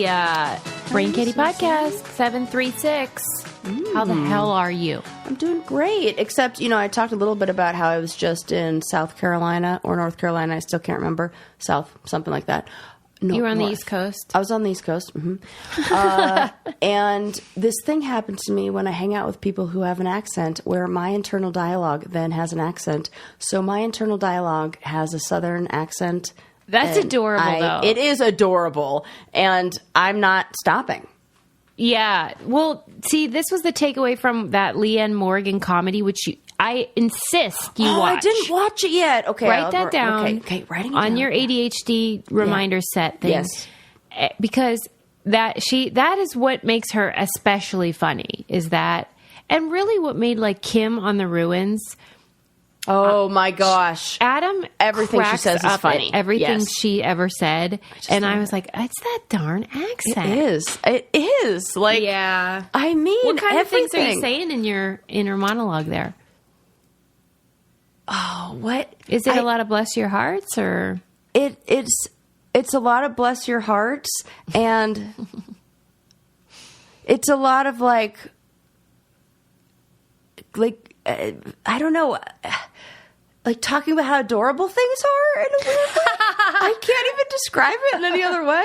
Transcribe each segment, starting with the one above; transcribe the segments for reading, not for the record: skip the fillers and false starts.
the Brain Kitty Podcast 736. How the hell are you? I'm doing great, except, I talked a little bit about how I was just in South Carolina or North Carolina. I still can't remember. South, something like that. No, You were on North. the East Coast? I was on the East Coast. And this thing happened to me when I hang out with people who have an accent, where my internal dialogue then has an accent. So my internal dialogue has a Southern accent. That's adorable, though. It is adorable, and I'm not stopping. Yeah. Well, see, this was the takeaway from that Leanne Morgan comedy, which I insist you watch. I didn't watch it yet. Okay. Write that down. Okay, writing it on down. your ADHD reminder set thing. Yes. Because that is what makes her especially funny, is that, and really what made like Kim on the Ruins. Oh my gosh. Adam, everything she says is funny. Everything she ever said. And I was like, it's that darn accent. It is. Like, yeah. I mean, what kind everything. of things are you saying in your inner monologue there? Oh, what? Is it a lot of bless your hearts, or? It's a lot of bless your hearts, and it's a lot of like I don't know, like talking about how adorable things are in a weird way. I can't even describe it in any other way.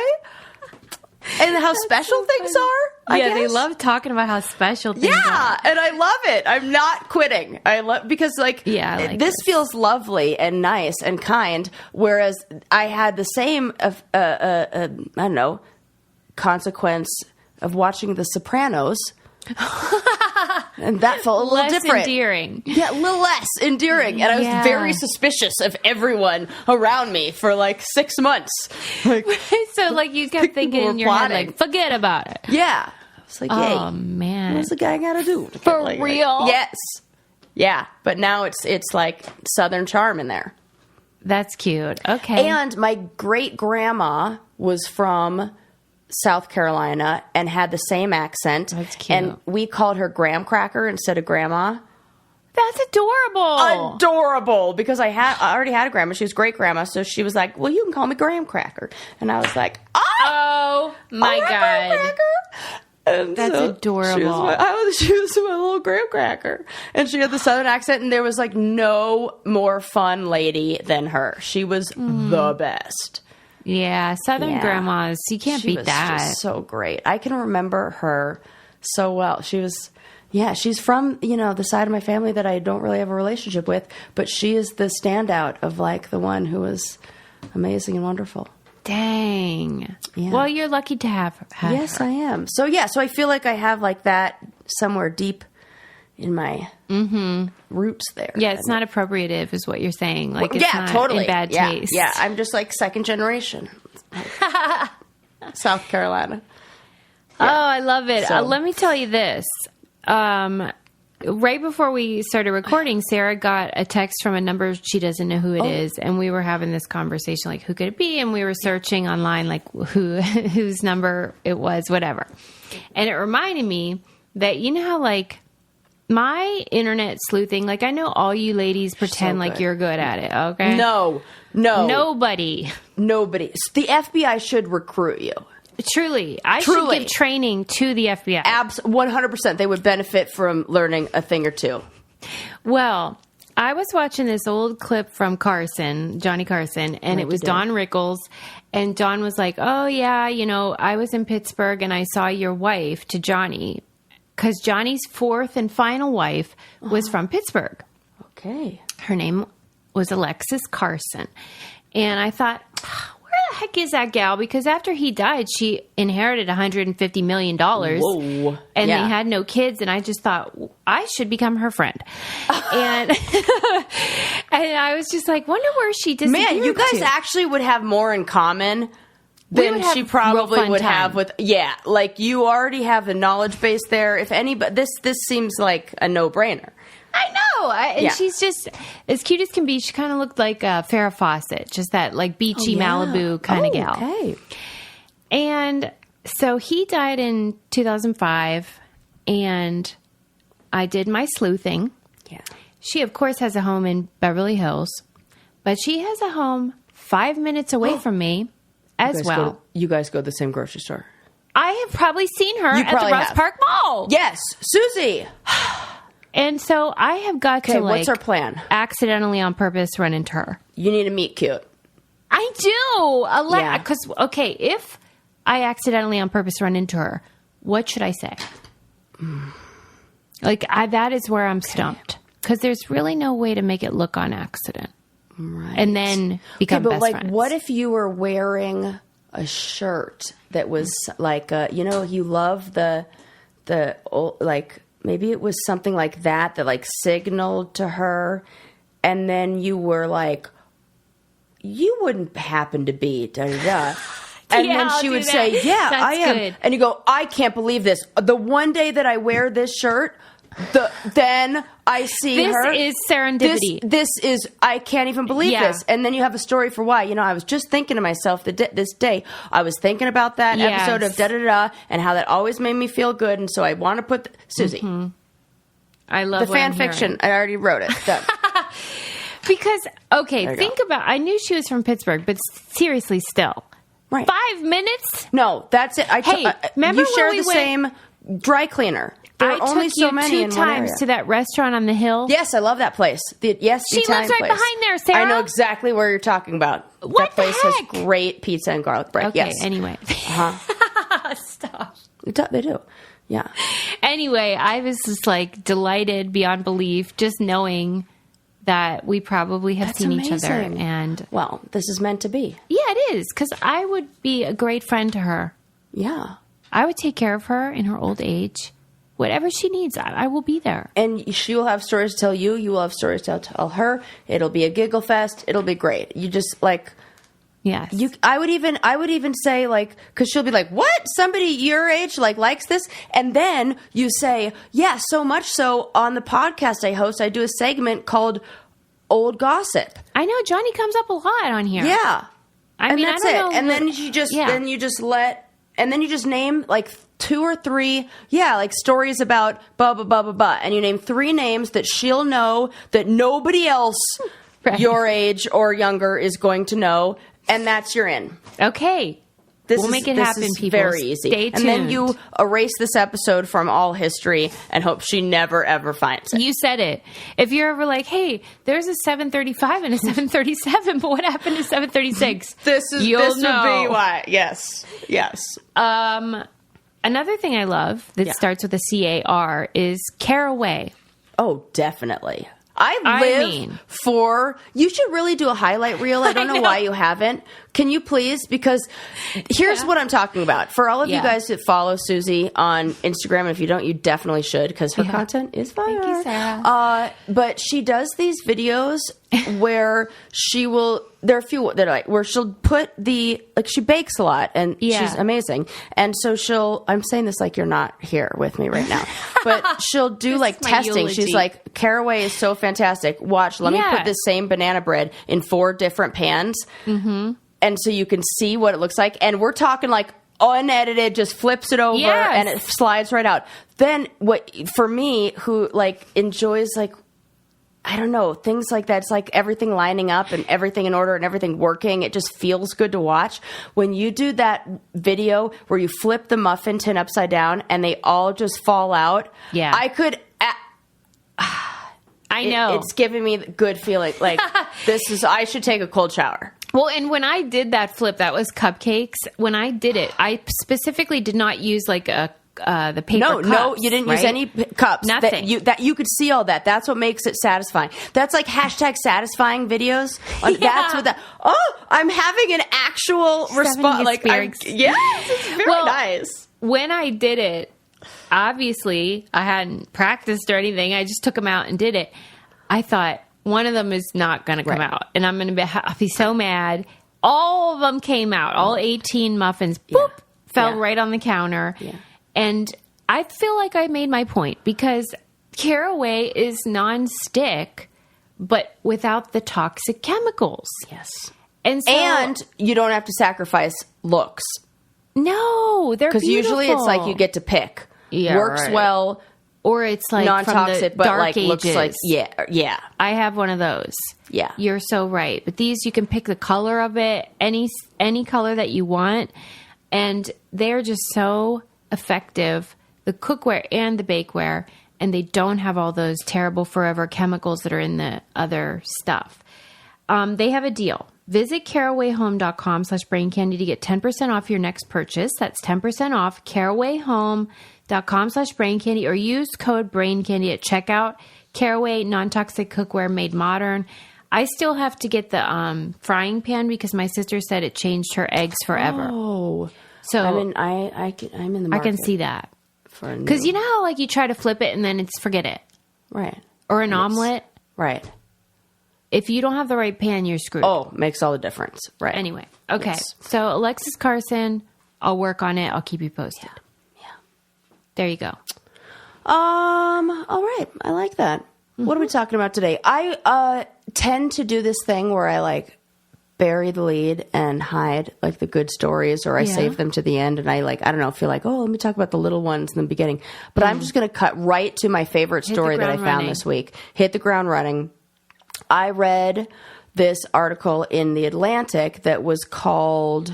And how special things are. I guess. They love talking about how special things are. Yeah, and I love it. I'm not quitting. I love because this feels lovely and nice and kind. Whereas I had the same I don't know, consequence of watching The Sopranos. And that felt a little less different. Endearing. Yeah, a little less endearing. And I was very suspicious of everyone around me for like 6 months. Like, so like you kept thinking in your head, like, forget about it. Yeah. It's like, hey, oh man, what's the guy got to do? For real? Yes. Yeah. But now it's like Southern charm in there. That's cute. Okay. And my great grandma was from South Carolina and had the same accent. That's cute. And we called her Graham Cracker instead of Grandma. That's adorable. Adorable, because I already had a grandma. She was great grandma, so she was like, "Well, you can call me Graham Cracker," and I was like, "Oh my god, Graham Cracker." And that's adorable. She was my little Graham Cracker, and she had the Southern accent, and there was like no more fun lady than her. She was the best. Yeah, Southern grandmas, you can't beat that. Just so great. I can remember her so well. She was, she's from, the side of my family that I don't really have a relationship with, but she is the standout of like the one who was amazing and wonderful. Dang. Yeah. Well, you're lucky to have her. Yes, I am. So I feel like I have like that somewhere deep in my roots there. Yeah, it's not appropriative is what you're saying. Like, it's not totally. in bad taste. Yeah, I'm just like second generation. South Carolina. Yeah. Oh, I love it. So. Let me tell you this. Right before we started recording, Sarah got a text from a number she doesn't know who it is, and we were having this conversation, like, who could it be? And we were searching online, like, whose number it was, whatever. And it reminded me that, you know how, like, my internet sleuthing, like, I know all you ladies pretend like you're good at it, okay? No. Nobody. The FBI should recruit you. Truly. I should give training to the FBI. 100%. They would benefit from learning a thing or two. Well, I was watching this old clip from Johnny Carson, and it was Don Rickles. And Don was like, oh, yeah, I was in Pittsburgh and I saw your wife to Johnny. Because Johnny's fourth and final wife was from Pittsburgh. Okay. Her name was Alexis Carson. And I thought, where the heck is that gal? Because after he died, she inherited $150 million. Whoa. And they had no kids. And I just thought, I should become her friend. And and I was just like, wonder where she disappeared. Man, you guys actually would have more in common than she probably would have with, like you already have the knowledge base there. If anybody, this seems like a no-brainer. I know. And she's just as cute as can be. She kind of looked like Farrah Fawcett, just that like beachy Malibu kind of gal. Okay. And so he died in 2005, and I did my sleuthing. Yeah. She, of course, has a home in Beverly Hills, but she has a home 5 minutes away from me as well. You guys go to the same grocery store? I have probably seen her at the Ross Park Mall. Yes, Susie. And so I have got to, like, what's our plan? Accidentally on purpose run into her. You need to meet cute. I do. Because, okay, if I accidentally on purpose run into her, what should I say? Like, that is where I'm stumped. Because there's really no way to make it look on accident. Right. And then become best friends. What if you were wearing a shirt that was like, you love the like, maybe it was something like that like signaled to her, and then you were like, you wouldn't happen to be da da da. And then she would say, yeah, I am. Good. And you go, I can't believe this. The one day that I wear this shirt, then I see her. This is serendipity. This is, I can't even believe this. And then you have a story for why. I was just thinking to myself this day, I was thinking about that episode of da-da-da and how that always made me feel good. And so I want to put, Susie. Mm-hmm. I love the fan fiction. I already wrote it. Done. Because, think about, I knew she was from Pittsburgh, but seriously still. Right. 5 minutes? No, that's it. Remember you share the same dry cleaner. There are only so many in one area. I took you 2 times to that restaurant on the hill. Yes, I love that place. She lives right behind there, Sarah. I know exactly where you're talking about. What that place the heck? has great pizza and garlic bread. Okay, yes. Anyway. Stop. They do. Yeah. Anyway, I was just like delighted beyond belief just knowing that we probably have seen each other. And well, this is meant to be. Yeah, it is. Because I would be a great friend to her. Yeah. I would take care of her in her old age. Whatever she needs, I will be there. And she will have stories to tell you. You will have stories to tell her. It'll be a giggle fest. It'll be great. You just like... Yes. I would even say, like, because she'll be like, what? Somebody your age, like, likes this? And then you say, yeah, so much so on the podcast I host, I do a segment called Old Gossip. I know. Johnny comes up a lot on here. Yeah. I mean, that's I don't know. And then you just name, like, 2 or 3, like stories about blah, blah, blah, blah, blah. And you name 3 names that she'll know that nobody else your age or younger is going to know. And that's your in. Okay. We'll make it happen, people. Very easy. Stay tuned. And then you erase this episode from all history and hope she never, ever finds it. You said it. If you're ever like, hey, there's a 735 and a 737, but what happened to 736? This would be why. Yes. Another thing I love that starts with a C-A-R is Caraway. Oh, definitely. You should really do a highlight reel. I don't know why you haven't. Can you please? Because here's what I'm talking about. For all of you guys that follow Susie on Instagram, if you don't, you definitely should, because her content is fire. Thank you, Sarah. But she does these videos where there are a few that are like, where she'll put she bakes a lot, and she's amazing. And so I'm saying this like you're not here with me right now, but she'll do like testing. Eulogy. She's like, Caraway is so fantastic. Watch, let me put this same banana bread in 4 different pans. Mm-hmm. And so you can see what it looks like. And we're talking like unedited, just flips it over and it slides right out. Then for me, who like enjoys like, I don't know, things like that. It's like everything lining up and everything in order and everything working. It just feels good to watch. When you do that video where you flip the muffin tin upside down and they all just fall out. Yeah. I know. It's giving me the good feeling. Like, I should take a cold shower. Well, and when I did that flip, that was cupcakes. When I did it, I specifically did not use like the paper cups. No, you didn't use any cups. Nothing. That you could see all that. That's what makes it satisfying. That's like #satisfying videos. That's what I'm having an actual response. Like, it's very nice. When I did it, obviously I hadn't practiced or anything. I just took them out and did it. I thought, one of them is not going to come out, and I'm going to be so mad. All of them came out. All 18 muffins, fell right on the counter. Yeah. And I feel like I made my point, because Caraway is non-stick, but without the toxic chemicals. Yes. And you don't have to sacrifice looks. No, they're beautiful. Because usually it's like you get to pick. Yeah, works well. Or it's like non-toxic, from the dark ages. Looks like yeah. I have one of those. Yeah, you're so right. But these, you can pick the color of it, any color that you want. And they're just so effective, the cookware and the bakeware, and they don't have all those terrible forever chemicals that are in the other stuff. They have a deal. Visit carawayhome.com/braincandy to get 10% off your next purchase. That's 10% off carawayhome.com/braincandy, or use code braincandy at checkout. Caraway non-toxic cookware made modern. I still have to get the frying pan because my sister said it changed her eggs forever. Oh, so I'm in the market. I can see that. Because you know how like you try to flip it and then it's forget it. Right. Or an omelet. Right. If you don't have the right pan, you're screwed. Oh, makes all the difference. Right. Anyway. Okay. Yes. So Alexis Carson, I'll work on it. I'll keep you posted. Yeah. There you go. All right. I like that. Mm-hmm. What are we talking about today? I tend to do this thing where I like bury the lead and hide like the good stories, or I save them to the end, and I feel like, oh, let me talk about the little ones in the beginning. But I'm just going to cut right to my favorite story that I found this week. Hit the ground running. I read this article in The Atlantic that was called,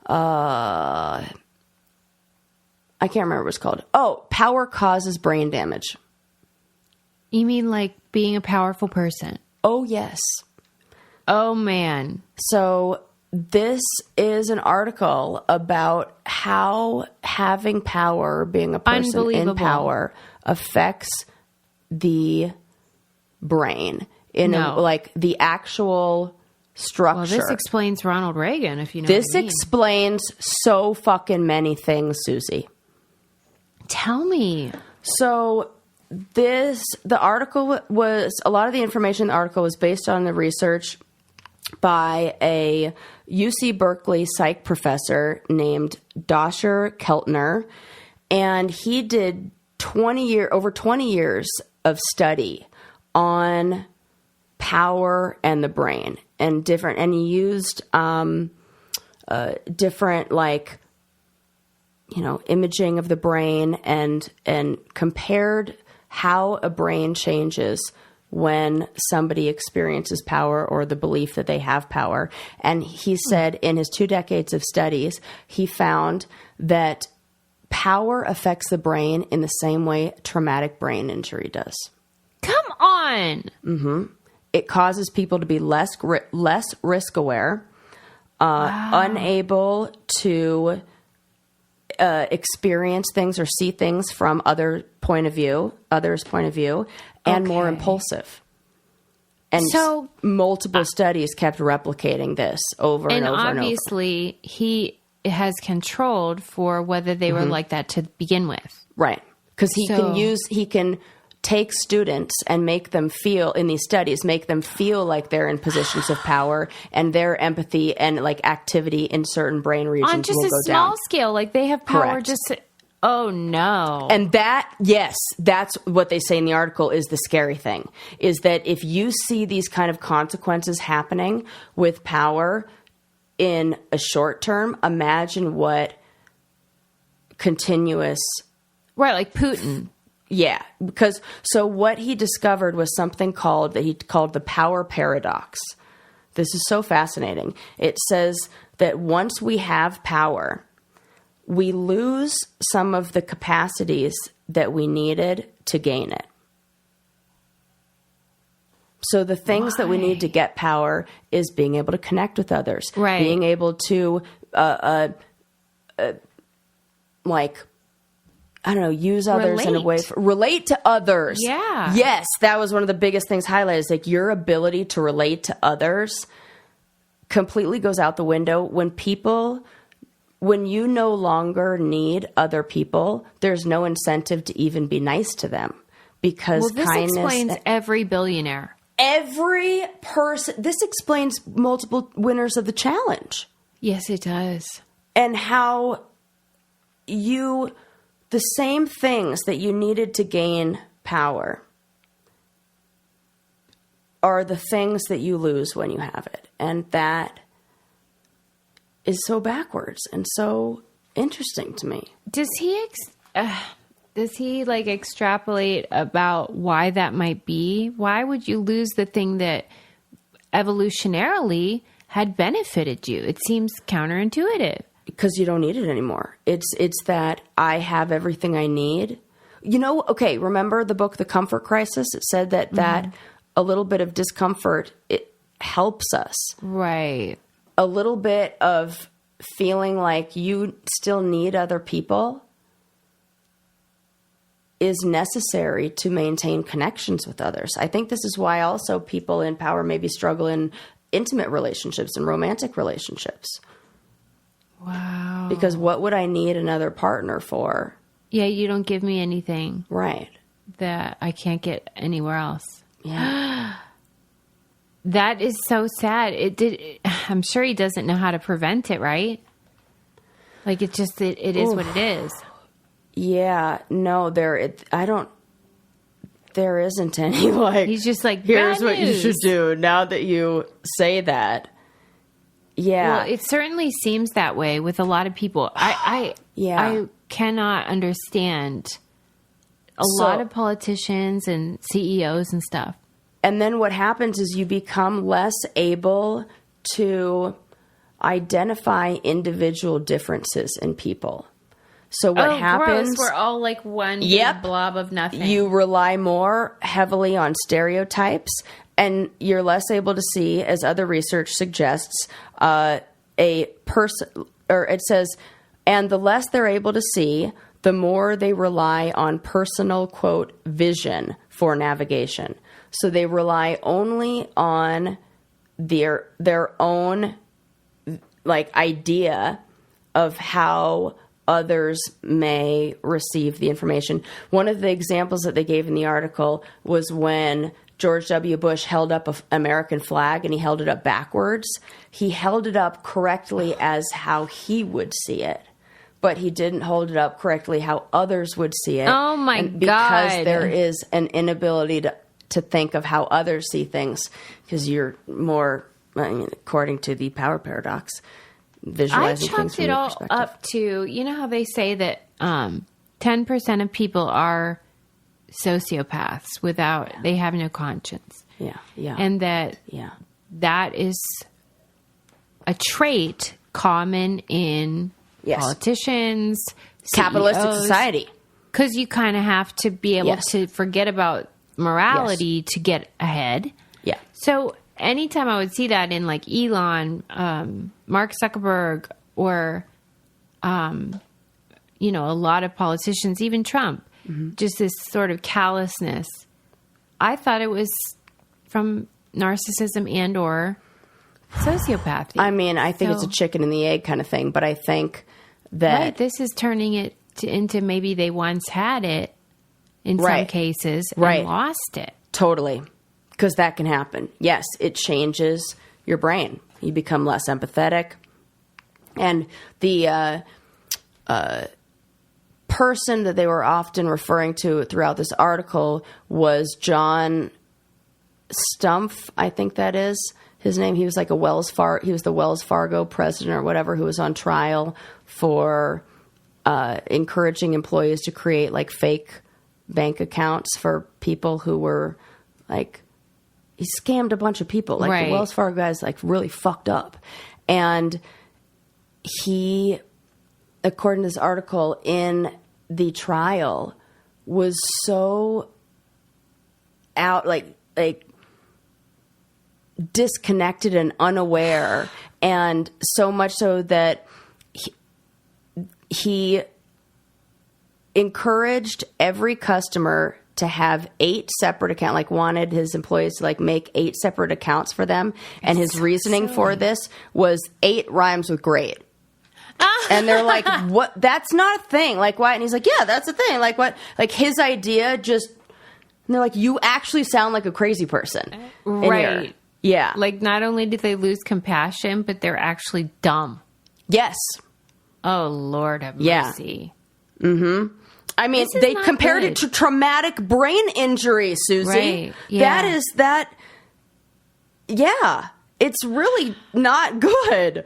I can't remember what it was called. Oh, Power Causes Brain Damage. You mean like being a powerful person? Oh, yes. Oh, man. So this is an article about how having power, being a person in power, affects the brain in like the actual structure. Well, this explains Ronald Reagan, if you know this what I mean. Explains so fucking many things, Susie. Tell me. So the article was, a lot of the information in the article was based on the research by a UC Berkeley psych professor named Dosher Keltner, and he did over 20 years of study on power and the brain, and he used different like, you know, imaging of the brain and compared how a brain changes when somebody experiences power or the belief that they have power. And he said in his 2 decades of studies, he found that power affects the brain in the same way traumatic brain injury does. Come on. Mm-hmm. It causes people to be less risk aware, unable to experience things or see things from others' point of view, and more impulsive. And so multiple studies kept replicating this over and over and over. And obviously he has controlled for whether they were like that to begin with. Right. Because he can take students and make them feel, in these studies, make them feel like they're in positions of power, and their empathy and like activity in certain brain regions on just will a go small down. Scale. Like they have power. Correct. Oh no. And that's what they say in the article is the scary thing, is that if you see these kind of consequences happening with power in a short term, imagine what continuous... Right, like Putin. Yeah, because so what he discovered was something called the power paradox. This is so fascinating. It says that once we have power, we lose some of the capacities that we needed to gain it. So the things that we need to get power is being able to connect with others, right? Being able to, use others in a way, relate to others. Yeah. Yes, that was one of the biggest things highlighted. Is like your ability to relate to others completely goes out the window when you no longer need other people. There's no incentive to even be nice to them, because this explains every billionaire. Every person. This explains multiple winners of the challenge. Yes, it does. And how the same things that you needed to gain power are the things that you lose when you have it. And that is so backwards and so interesting to me. Does he like extrapolate about why that might be? Why would you lose the thing that evolutionarily had benefited you? It seems counterintuitive. because you don't need it anymore. It's that I have everything I need. Okay, remember the book, The Comfort Crisis? It said that a little bit of discomfort, it helps us. Right. A little bit of feeling like you still need other people is necessary to maintain connections with others. I think this is why also people in power maybe struggle in intimate relationships and romantic relationships. Wow. Because what would I need another partner for? Yeah, you don't give me anything. Right. That I can't get anywhere else. Yeah. That is so sad. I'm sure he doesn't know how to prevent it, right? Like it is what it is. Yeah. No, there isn't any like, he's just like, here's what you should do now that you say that. Yeah. Well, it certainly seems that way with a lot of people. I cannot understand a lot of politicians and CEOs and stuff. And then what happens is you become less able to identify individual differences in people. So what happens? Gross. We're all like one big blob of nothing. You rely more heavily on stereotypes, and you're less able to see, as other research suggests, a person, or it says, and the less they're able to see, the more they rely on personal, quote, vision for navigation. So they rely only on their own like idea of how others may receive the information. One of the examples that they gave in the article was when George W. Bush held up an American flag and he held it up backwards. He held it up correctly as how he would see it, but he didn't hold it up correctly how others would see it. Oh my God. Because there is an inability to think of how others see things, because you're more, according to the power paradox, visualizing things from your perspective. I chalked it all up to, you know how they say that 10% of people are sociopaths they have no conscience. Yeah, yeah. And that is a trait common in politicians, capitalistic society. Because you kind of have to be able to forget about morality to get ahead. Yeah. So anytime I would see that in like Elon, Mark Zuckerberg, or, a lot of politicians, even Trump, just this sort of callousness, I thought it was from narcissism and or sociopathy. I mean, I think it's a chicken and the egg kind of thing, but I think that this is turning it into maybe they once had it in some cases and lost it. Totally. Because that can happen. Yes, it changes your brain. You become less empathetic. And the person that they were often referring to throughout this article was John Stumpf, I think that is his name. He was like he was the Wells Fargo president or whatever, who was on trial for encouraging employees to create like fake bank accounts for people who were like, he scammed a bunch of people. Like the Wells Fargo guy's like really fucked up. And he, according to this article, in the trial was so out, like disconnected and unaware, and so much so that he encouraged every customer to have 8 separate accounts, like wanted his employees to like make 8 separate accounts for them. And his reasoning for this was 8 rhymes with great. And they're like, what? That's not a thing. Like, why? And he's like, yeah, that's a thing. Like, what? Like, his idea just, and they're like, you actually sound like a crazy person. Right. Yeah. Like, not only did they lose compassion, but they're actually dumb. Yes. Oh, Lord have mercy. Yeah. Mm-hmm. I mean, they compared it to traumatic brain injury, Susie. Right. Yeah. Yeah, it's really not good.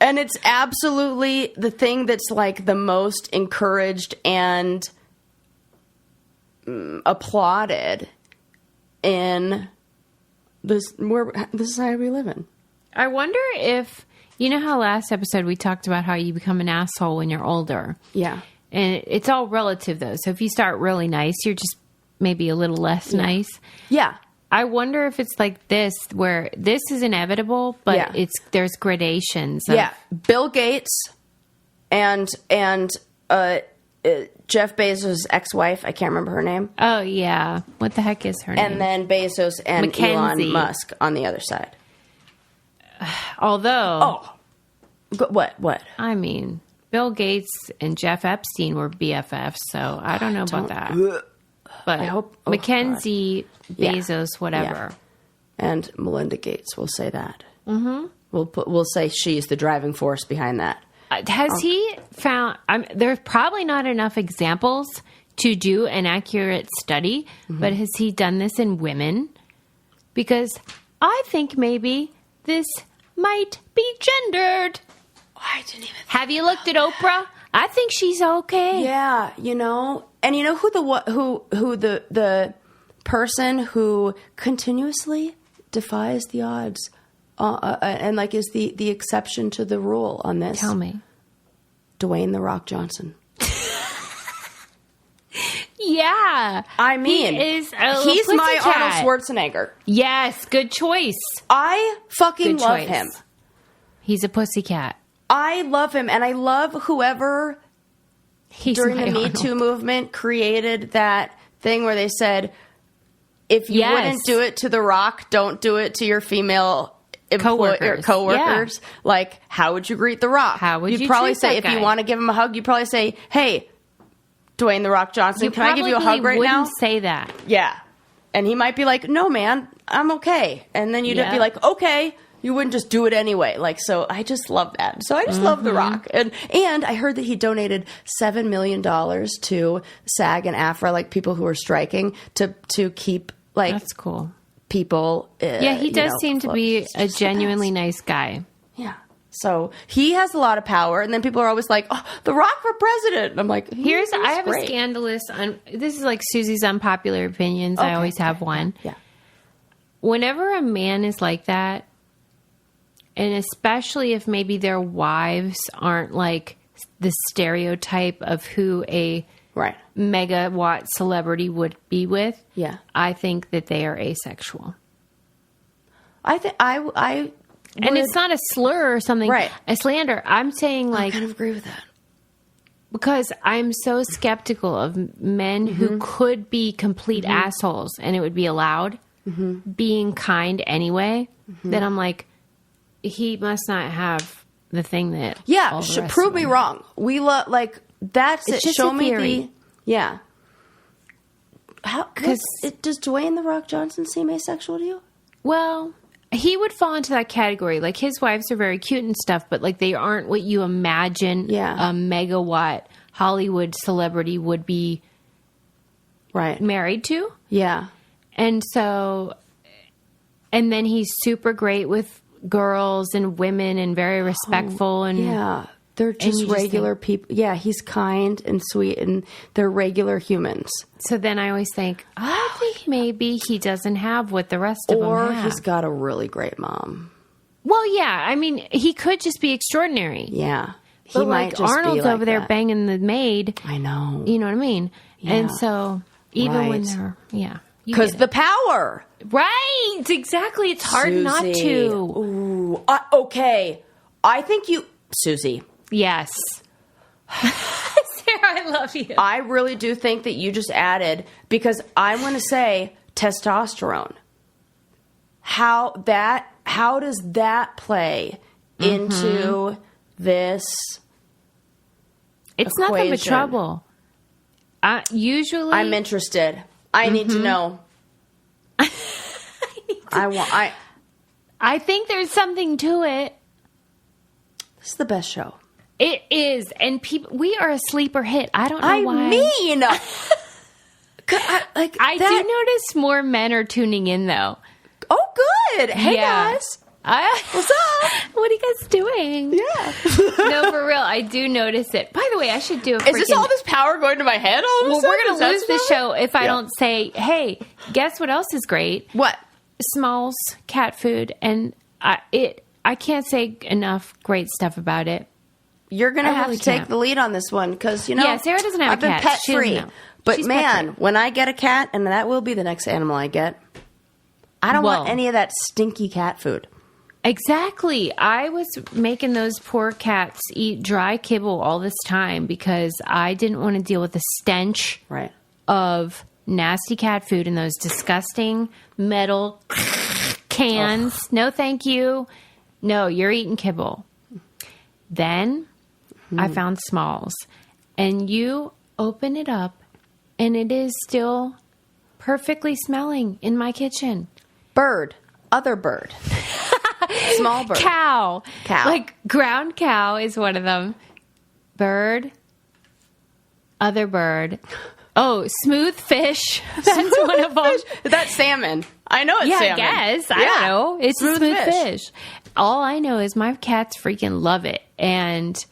And it's absolutely the thing that's like the most encouraged and applauded in the society we live in. I wonder if You know how last episode we talked about how you become an asshole when you're older? Yeah. And it's all relative, though. So if you start really nice, you're just maybe a little less nice. Yeah. I wonder if it's like this, where this is inevitable, but there's gradations. Bill Gates and Jeff Bezos' ex-wife, I can't remember her name. Oh, yeah. What the heck is her name? And then Bezos and Mackenzie. Elon Musk on the other side. Although... What? I mean, Bill Gates and Jeff Epstein were BFFs, so I don't know about that. But I hope Mackenzie, Bezos, whatever. Yeah. And Melinda Gates, we'll say that. Mm-hmm. We'll say she's the driving force behind that. Has he found... there's probably not enough examples to do an accurate study, but has he done this in women? Because I think maybe this might be gendered. I didn't even... Have you looked at Oprah? I think she's okay. Yeah, and you know who the person who continuously defies the odds and like is the exception to the rule on this? Tell me. Dwayne "The Rock" Johnson. Yeah. I mean, he's my Arnold Schwarzenegger. Yes, good choice. I fucking love him. He's a pussycat. I love him, and I love whoever during the Me Too movement created that thing where they said, if you wouldn't do it to The Rock, don't do it to your female coworkers. Yeah. Like, how would you greet The Rock? How would You'd probably say, if you want to give him a hug, you'd probably say, hey, Dwayne "The Rock" Johnson, can I give you a hug right now? Wouldn't say that. Yeah. And he might be like, no, man, I'm okay. And then you'd be like, okay. You wouldn't just do it anyway. Like, so I just love that. So I just love The Rock. And I heard that he donated $7 million to SAG and AFTRA, like people who are striking, to keep, like... That's cool. People... he does seem to be a genuinely nice guy. Yeah. So he has a lot of power. And then people are always like, oh, The Rock for president. And I'm like, I have a scandalous... this is like Susie's unpopular opinions. Okay. I always have one. Yeah. Whenever a man is like that, and especially if maybe their wives aren't like the stereotype of who a megawatt celebrity would be with, I think that they are asexual. I think I and it's not a slur or something, a slander. I'm saying, like, I kind of agree with that. Because I'm so skeptical of men who could be complete assholes and it would be allowed, being kind anyway, that I'm like, he must not have the thing that... Yeah, prove me wrong. We love, like, that's it. Show me the... Yeah. Does Dwayne "The Rock" Johnson seem asexual to you? Well, he would fall into that category. Like, his wives are very cute and stuff, but, like, they aren't what you imagine a megawatt Hollywood celebrity would be married to. Yeah. And so... And then he's super great with girls and women and very respectful. And they're just regular people. Yeah, he's kind and sweet and they're regular humans. So then I always think, I think maybe he doesn't have what the rest of them have. Or he's got a really great mom. Well, yeah. I mean, he could just be extraordinary. Yeah. But like Arnold's over there banging the maid. I know. You know what I mean? Yeah. And so even when they're, because the power. Right. Exactly. It's hard not to. Ooh. Okay. I think Susie. Yes. Sarah, I love you. I really do think that you just added, because I'm going to say testosterone. How does that play into this It's equation? nothing but trouble. Usually... I'm interested. I need to know. I think there's something to it. This is the best show. It is. And we are a sleeper hit. I don't know why. I mean... I do notice more men are tuning in, though. Oh, good. Hey, guys. What's up? What are you guys doing? Yeah. No, for real. I do notice it. By the way, I should do a Is this all this power going to my head all of a sudden? We're going to lose the show if I don't say, hey, guess what else is great? What? Smalls cat food. And I can't say enough great stuff about it. You're going to have to take the lead on this one because, Yeah, Sarah doesn't have I've been cat. pet-free. But, man, when I get a cat, and that will be the next animal I get, I don't want any of that stinky cat food. Exactly. I was making those poor cats eat dry kibble all this time because I didn't want to deal with the stench of nasty cat food in those disgusting metal cans. Ugh. No, thank you. No, you're eating kibble. Then I found Smalls, and you open it up, and it is still perfectly smelling in my kitchen. Bird. Other bird. Small bird. Cow. Like ground cow is one of them. Bird. Other bird. Oh, smooth fish. That's one of them. That's salmon. I know it's salmon. I guess. I don't know. It's smooth fish. All I know is my cats freaking love it. And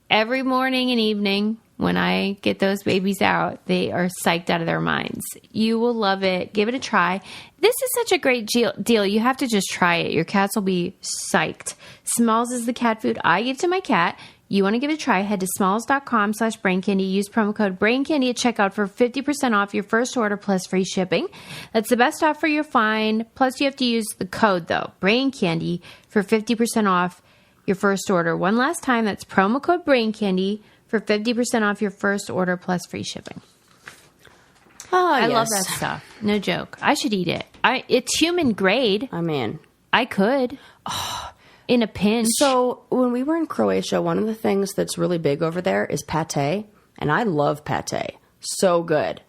every morning and evening when I get those babies out, they are psyched out of their minds. You will love it. Give it a try. This is such a great deal. You have to just try it. Your cats will be psyched. Smalls is the cat food I give to my cat. You want to give it a try, head to smalls.com/braincandy. Use promo code BRAINCANDY at checkout for 50% off your first order plus free shipping. That's the best offer you'll find. Plus, you have to use the code, though, BRAINCANDY, for 50% off your first order. One last time, that's promo code BRAINCANDY for 50% off your first order plus free shipping. Oh, I love that stuff. No joke. I should eat it. It's human grade. I mean, I could. In a pinch. So when we were in Croatia, one of the things that's really big over there is pate, and I love pate. So good.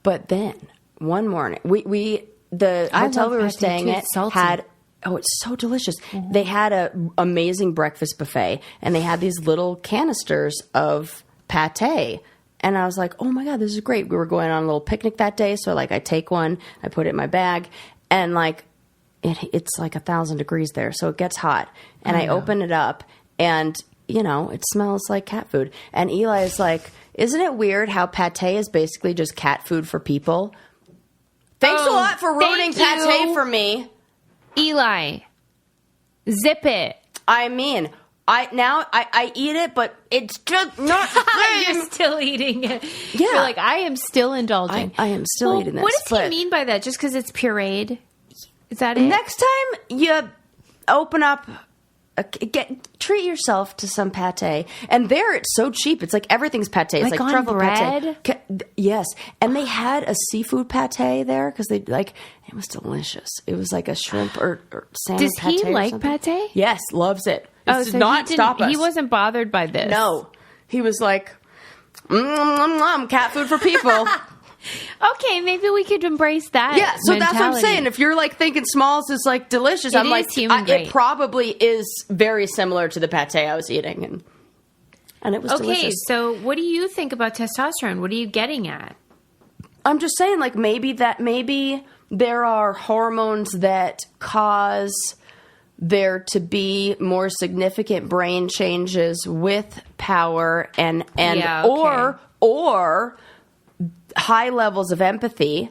But then one morning, the hotel we were staying at had, it's so delicious. Mm-hmm. They had an amazing breakfast buffet, and they had these little canisters of pate. And I was like, oh my God, this is great. We were going on a little picnic that day. So I take one, I put it in my bag, and it's like 1,000 degrees there, so it gets hot. And I open it up, and, it smells like cat food. And Eli is like, isn't it weird how pate is basically just cat food for people? Thanks a lot for ruining pate for me. Eli, zip it. I mean, I eat it, but it's just not the same. You're still eating it. Yeah. You're like, I am still indulging. I am still eating this. What does he mean by that? Just because it's pureed? Is that it? Next time you open up, treat yourself to some pate. And there it's so cheap. It's like everything's pate. It's like truffle bread? pate. Yes. And they had a seafood pate there because it was delicious. It was like a shrimp or salmon pate. Does he like pate? Yes, loves it. It did not stop us. He wasn't bothered by this. No. He was like, cat food for people. Okay, maybe we could embrace that. Yeah, so that's what I'm saying. If you're thinking Smalls is delicious, I'm like, it probably is very similar to the pate I was eating, and it was delicious. Okay, so what do you think about testosterone? What are you getting at? I'm just saying, maybe there are hormones that cause there to be more significant brain changes with power or high levels of empathy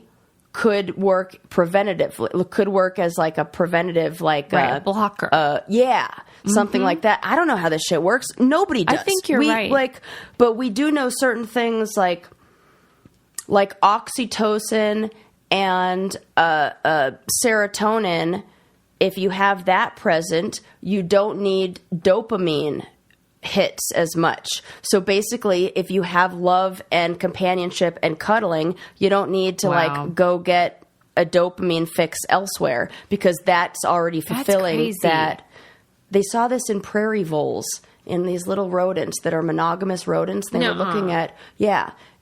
could work preventatively. Could work as a preventative, blocker. Something like that. I don't know how this shit works. Nobody does. I think you're right. But we do know certain things like oxytocin and serotonin. If you have that present, you don't need dopamine hits as much. So basically, if you have love and companionship and cuddling, you don't need to go get a dopamine fix elsewhere because that's already fulfilling that. They saw this in prairie voles, in these little rodents that are monogamous rodents. They were looking at,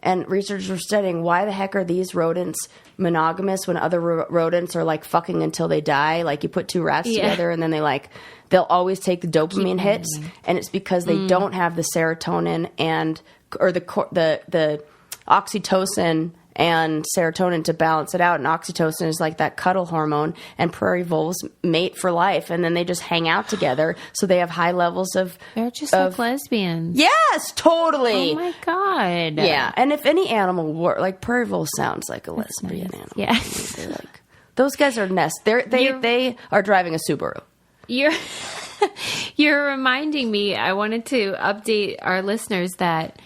and researchers were studying why the heck are these rodents monogamous when other rodents are fucking until they die. You put two rats together and then they'll always take the dopamine hits, and it's because they don't have the serotonin or the oxytocin and serotonin to balance it out. And oxytocin is that cuddle hormone, and prairie voles mate for life, and then they just hang out together. So they have high levels of... They're just like lesbians. Yes, totally. Oh my God. Yeah. And if any animal were... prairie vole sounds like a lesbian animal. Yeah. Those guys are they are driving a Subaru. You're reminding me, I wanted to update our listeners that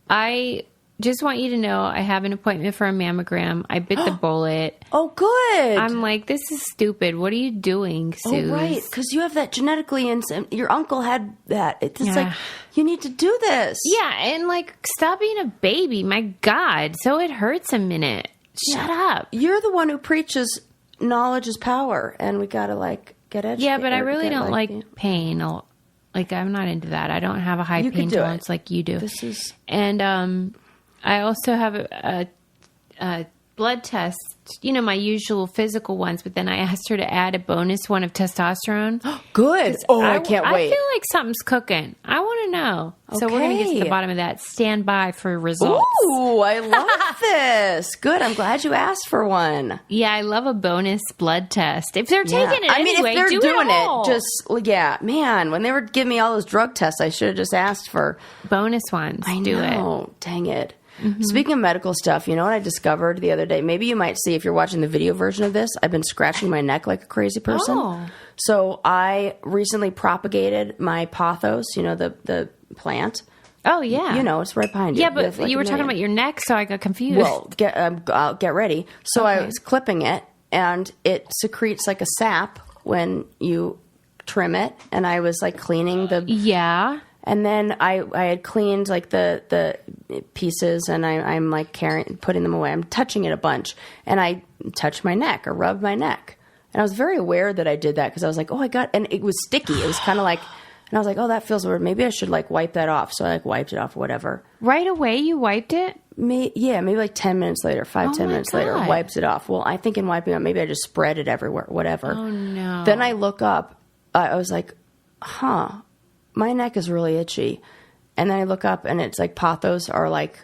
I just want you to know I have an appointment for a mammogram. I bit the bullet. Oh, good. I'm like, this is stupid. What are you doing, Suze? Oh, right. Because you have that genetically, and your uncle had that. It's like, you need to do this. Yeah, and like, stop being a baby. My God. So it hurts a minute. Shut up. You're the one who preaches knowledge is power, and we got to like get educated. Yeah, but I really don't like pain. Like, I'm not into that. I don't have a high pain tolerance like you do. And I also have a blood test, my usual physical ones, but then I asked her to add a bonus one of testosterone. Good. Oh, I can't wait. I feel like something's cooking. I want to know. Okay. So we're going to get to the bottom of that. Stand by for results. Ooh, I love this. Good. I'm glad you asked for one. Yeah, I love a bonus blood test. If they're taking it anyway, if they're doing it, just, man, when they were giving me all those drug tests, I should have just asked for bonus ones. I know. Dang it. Mm-hmm. Speaking of medical stuff, you know what I discovered the other day? Maybe you might see if you're watching the video version of this. I've been scratching my neck like a crazy person. Oh. So I recently propagated my pothos, the plant. Oh, yeah. It's right behind you. Yeah, but you were talking about your neck, so I got confused. Well, get ready. So I was clipping it, and it secretes like a sap when you trim it. And I was like cleaning the... Yeah. And then I had cleaned like the pieces, and I'm like putting them away. I'm touching it a bunch, and I touched my neck or rubbed my neck, and I was very aware that I did that because I was like, and it was sticky. It was kind of like, and I was like, oh, that feels weird. Maybe I should like wipe that off. So I like wiped it off, or whatever. Right away, you wiped it? Maybe like 10 minutes later, 10 minutes later, wiped it off. Well, I think in wiping it, maybe I just spread it everywhere, whatever. Oh no! Then I look up. I was like, my neck is really itchy. And then I look up, and it's like pothos are like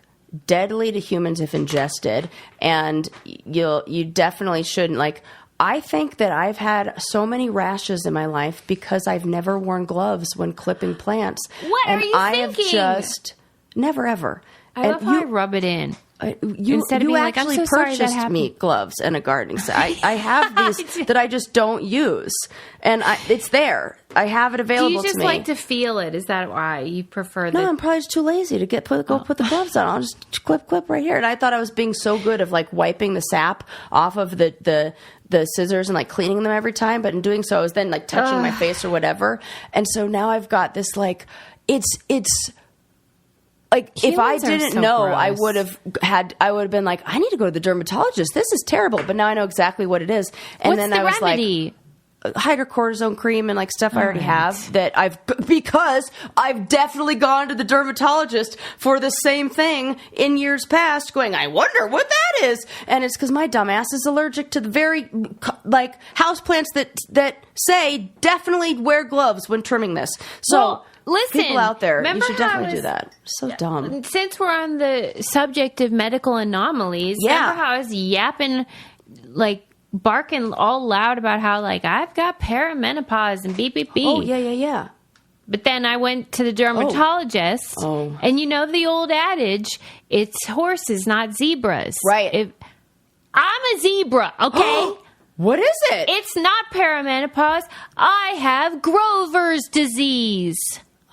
deadly to humans if ingested. And you definitely shouldn't. Like, I think that I've had so many rashes in my life because I've never worn gloves when clipping plants. What are you thinking? I have just never ever. I love how I rub it in. Instead of being like, I'm so purchased me gloves and a gardening set. I have these that I just don't use, and it's there. I have it available to me. Do you just like to feel it? Is that why you prefer that? No, I'm probably just too lazy to put the gloves on. I'll just clip right here. And I thought I was being so good of like wiping the sap off of the scissors and like cleaning them every time, but in doing so, I was then like touching my face or whatever. And so now I've got this like it's. Like, humans, if I didn't know, gross. I would have been like, I need to go to the dermatologist. This is terrible. But now I know exactly what it is. And What's then the I was remedy? Like, hydrocortisone cream and like stuff I already have because I've definitely gone to the dermatologist for the same thing in years past going, I wonder what that is. And it's because my dumbass is allergic to the very like houseplants that say definitely wear gloves when trimming this. So listen, people out there, you should definitely do that. So dumb. Since we're on the subject of medical anomalies, remember how I was yapping, like barking all loud about how like I've got perimenopause and beep beep beep. Oh yeah. But then I went to the dermatologist, and you know the old adage, it's horses, not zebras. Right. I'm a zebra, okay? What is it? It's not perimenopause. I have Grover's disease.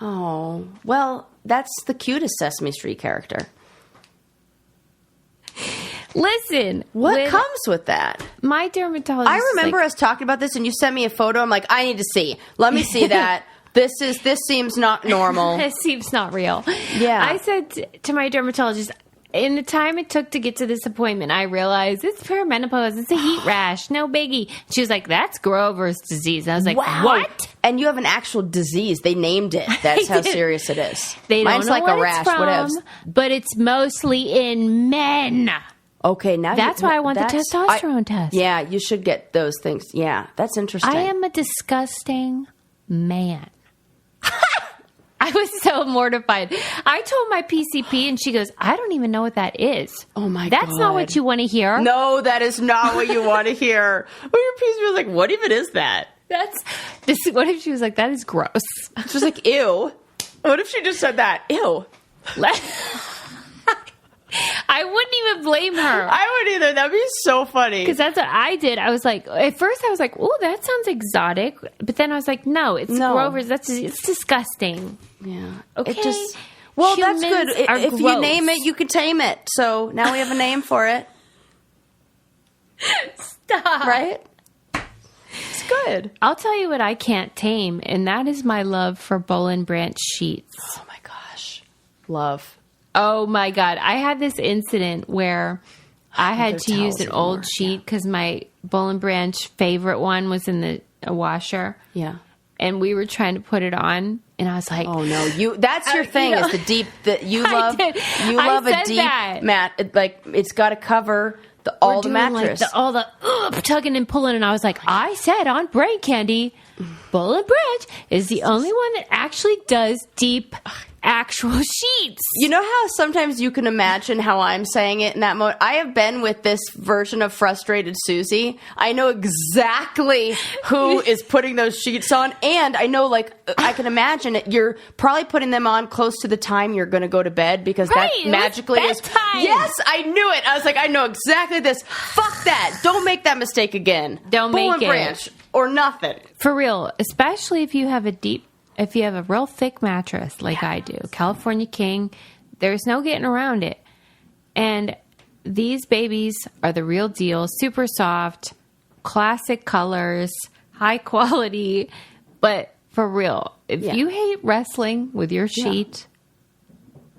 Oh, well, that's the cutest Sesame Street character. Listen. What comes with that? My dermatologist. I remember us talking about this, and you sent me a photo. I'm like, I need to see. Let me see that. This seems not normal. This seems not real. Yeah. I said to my dermatologist, in the time it took to get to this appointment, I realized it's perimenopause. It's a heat rash. No biggie. She was like, that's Grover's disease. I was like, wow. What? And you have an actual disease. They named it. That's how serious it is. Mine's like a rash. From, but it's mostly in men. Okay, now that's why I want the testosterone test. Yeah, you should get those things. Yeah, that's interesting. I am a disgusting man. I was so mortified. I told my PCP, and she goes, I don't even know what that is. Oh, my God. That's not what you want to hear. No, that is not what you want to hear. Well, your PCP was like, what even is that? What if she was like, that is gross? She was like, ew. What if she just said that? Ew. I wouldn't even blame her. I wouldn't either. That'd be so funny. Because that's what I did. I was like, at first I was like, oh, that sounds exotic. But then I was like, no, it's Grover's. It's disgusting. Yeah. Okay. Well, that's good. If you name it, you can tame it. So now we have a name for it. Stop. Right? It's good. I'll tell you what I can't tame, and that is my love for Boll and Branch sheets. Oh, my gosh. Love. Oh, my God. I had this incident where I had to use an old sheet because my Boll and Branch favorite one was in the washer. Yeah. And we were trying to put it on, and I was like, "Oh no, that's your thing is the deep that you love. You love a deep mat. Like it's got to cover all the mattress, like all the tugging and pulling." And I was like, "I said on Brain Candy, Boll and Branch is the only one that actually does deep." Actual sheets. You know how sometimes you can imagine how I'm saying it in that moment? I have been with this version of frustrated Susie. I know exactly who is putting those sheets on, and I know, like, I can imagine it. You're probably putting them on close to the time you're going to go to bed because that magically is. Yes, I knew it. I was like, I know exactly this. Fuck that. Don't make that mistake again. Don't make it. Boll and Branch or nothing. For real, especially if you have a real thick mattress like I do, California King, there's no getting around it. And these babies are the real deal. Super soft, classic colors, high quality. But for real, if you hate wrestling with your sheet,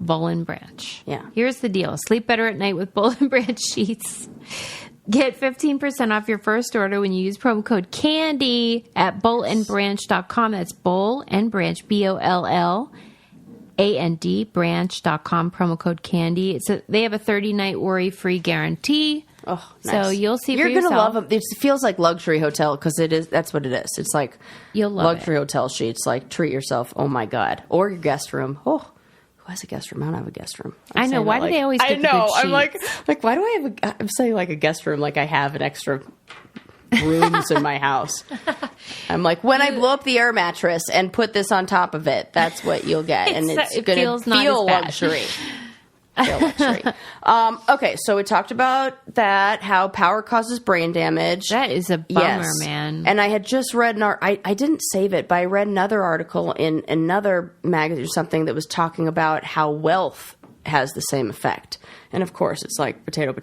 Boll and Branch. Yeah. Here's the deal. Sleep better at night with Boll and Branch sheets. Get 15% off your first order when you use promo code CANDY at bollandbranch.com. That's Boll and Branch, BOLLAND, branch.com, promo code CANDY. They have a 30-night worry-free guarantee. Oh, nice. So you'll see You're for yourself. You're going to love them. It feels like luxury hotel because it is. That's what it is. It's like you'll love luxury hotel sheets. Like treat yourself. Oh, my God. Or your guest room. Oh. Who has a guest room? I don't have a guest room. I know. Why do they always get the good sheets? I'm like, why do I have I'm saying like a guest room like I have an extra rooms in my house. I'm like, when I blow up the air mattress and put this on top of it, that's what you'll get. And it's going to feel luxury. Okay, so we talked about that, how power causes brain damage. That is a bummer, man. And I had just read I didn't save it, but I read another article in another magazine or something that was talking about how wealth has the same effect. And of course, it's like potato.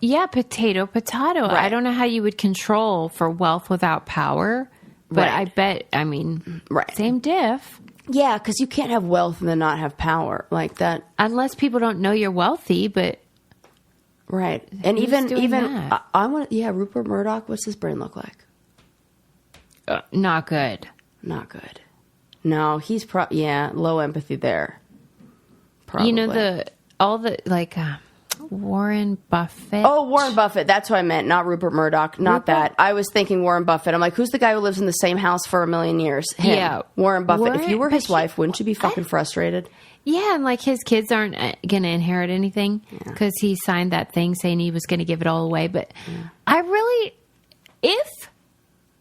Yeah, potato. Right. I don't know how you would control for wealth without power, but I bet, same diff. Yeah, because you can't have wealth and then not have power like that. Unless people don't know you're wealthy, but... Right. And even I want Rupert Murdoch, what's his brain look like? Not good. Not good. No, he's low empathy there. Probably. You know, Warren Buffett. Oh, Warren Buffett. That's what I meant. Not Rupert Murdoch. Not that. I was thinking Warren Buffett. I'm like, who's the guy who lives in the same house for 1,000,000 years? Him. Yeah. Warren Buffett. If you were his wife, wouldn't you be fucking frustrated? Yeah, and like his kids aren't going to inherit anything because he signed that thing saying he was going to give it all away. But if